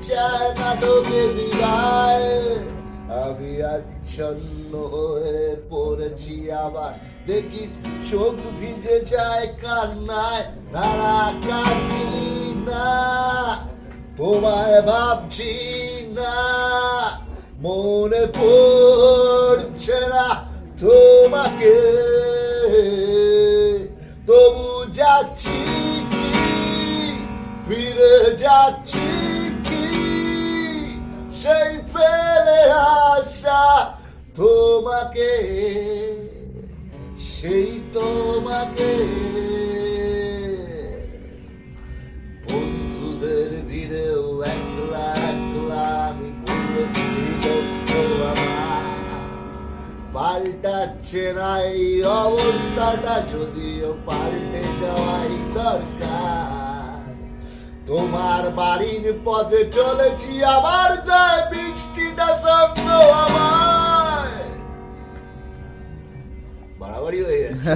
চায় নাটকে বিদায়। আমি আচ্ছন্ন হয়ে পড়েছি আবার, দেখি চোখ ভিজে যায় কান্নায়, নাড়া কাটি না, তোমায় ভাবছি না, মনে পড়ছে না তোমাকে, তবু যাচ্ছি কি, ফিরে যাচ্ছি কি, সেই ফেলে আসা তোমাকে, সেই তোমাকে। বন্ধুদের ভিড়েও একলা একলা আমি পাল্টাচ্ছে না এই অবস্থাটা, যদিও পাল্টে যাওয়াই দরকার। তোমার বাড়ির পথে চলেছি আবার, যায় বৃষ্টিটা সঙ্গ আমার। বাড়াবাড়ি হয়ে যাচ্ছে।